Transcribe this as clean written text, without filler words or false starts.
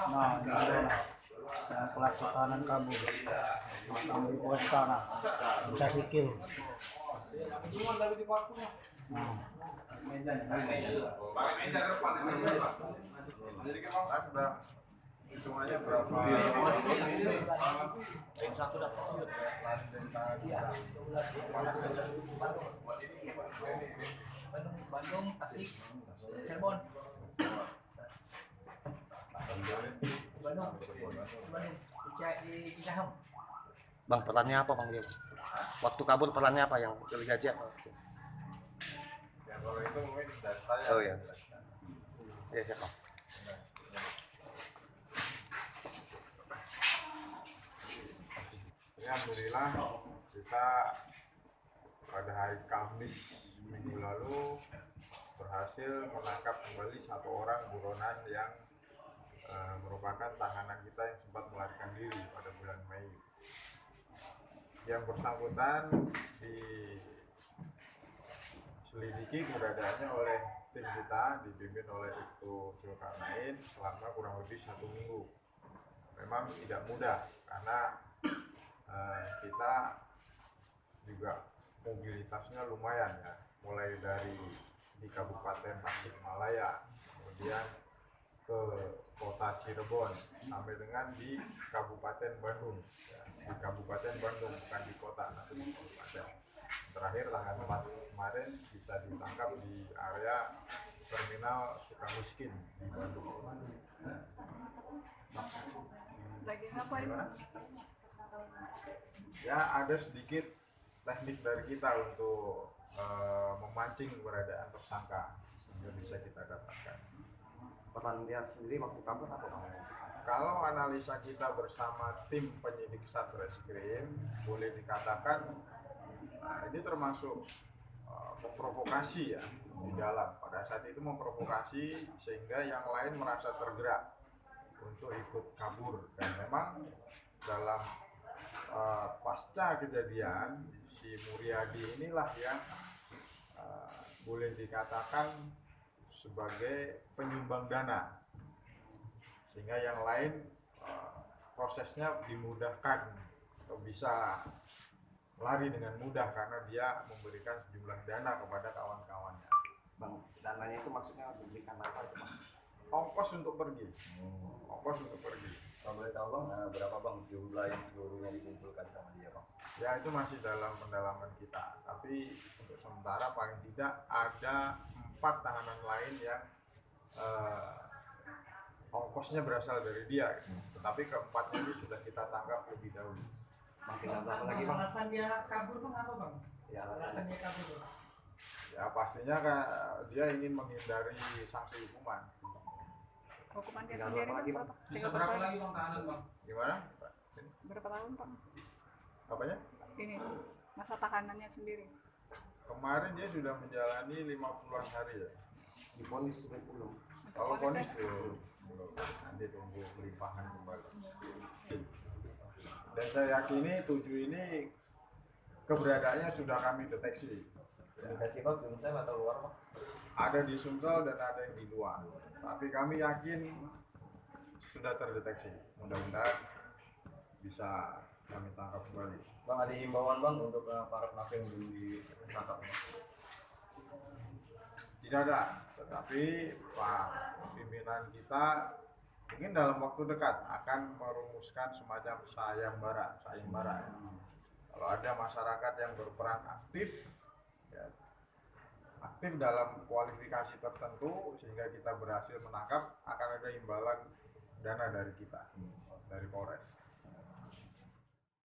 Nah, ini ada yang kelas kanan kabur, ambil pos tanah, bisa sikil. Nah, jadi kita sudah semuanya berapa? Yang satu dapat Bandung, Tasik, Cirebon. Bandung, di Cicahem. Bang, perannya apa bang dia? Waktu kabur perannya apa yang delegasi apa? Ya kalau itu mungkin saya. Oh ya. Ya siapa? Alhamdulillah kita pada hari Kamis minggu lalu berhasil menangkap kembali satu orang buronan yang merupakan tahanan kita yang sempat melarikan diri pada bulan Mei. Yang bersangkutan diselidiki keberadaannya oleh tim kita dipimpin oleh Ibtu Zulkarnain selama kurang lebih 1 minggu. Memang tidak mudah karena kita juga mobilitasnya lumayan ya, mulai dari di Kabupaten Tasikmalaya, kemudian ke kota Cirebon, sampai dengan di Kabupaten Bandung ya, di Kabupaten Bandung, bukan di kota, tapi di kabupaten. Terakhir tanggal 4 kemarin bisa ditangkap di area terminal Sukamiskin di Bandung. Lagi ngapain? Ya ada sedikit teknik dari kita untuk memancing keberadaan tersangka sehingga bisa kita dapatkan. Peran dia sendiri waktu kabur apa bang? Kalau analisa kita bersama tim penyidik Satreskrim, boleh dikatakan ini termasuk memprovokasi ya di dalam. Pada saat itu memprovokasi sehingga yang lain merasa tergerak untuk ikut kabur, dan memang dalam pasca kejadian si Muryadi inilah yang boleh dikatakan sebagai penyumbang dana, sehingga yang lain prosesnya dimudahkan atau bisa lari dengan mudah karena dia memberikan sejumlah dana kepada kawan-kawannya. Bang, dananya itu maksudnya diberikan apa itu bang? Ongkos untuk pergi. Ongkos untuk pergi. Kalau boleh tahu bang, berapa bang jumlah yang seluruhnya dikumpulkan sama dia bang? Ya itu masih dalam pendalaman kita. Tapi untuk sementara paling tidak ada 4 tahanan lain yang ongkosnya berasal dari dia. Tetapi keempatnya ini sudah kita tangkap lebih dahulu. Makin apa lagi bang? Alasan dia kabur bang apa bang? Ya, Alasan dia kabur bang? Ya pastinya dia ingin menghindari sanksi hukuman. Hukuman dia Tinggal sendiri berapa lagi, berapa? Bisa berapa lagi bang tahanan bang? Gimana? Berapa tahun Pak? Apanya? Ini masa tahanannya sendiri. Kemarin dia sudah menjalani 50-an hari ya. Divonis belum? Kalau vonis belum. Nanti tunggu pelimpahan kembali. Dan saya yakini 7 ini keberadaannya sudah kami deteksi. Dikasih bang, Sumsel atau luar bang? Ada di Sumsel dan ada yang di luar. Tapi kami yakin sudah terdeteksi. Mudah-mudahan bisa kami tangkap kembali. Bang, ada himbauan bang untuk para pelaku yang belum ditangkap bang? Tidak ada, tetapi Pak pimpinan kita mungkin dalam waktu dekat akan merumuskan semacam sayembara. Kalau ada masyarakat yang berperan aktif, ya, aktif dalam kualifikasi tertentu sehingga kita berhasil menangkap, akan ada imbalan dana dari kita, dari Polres.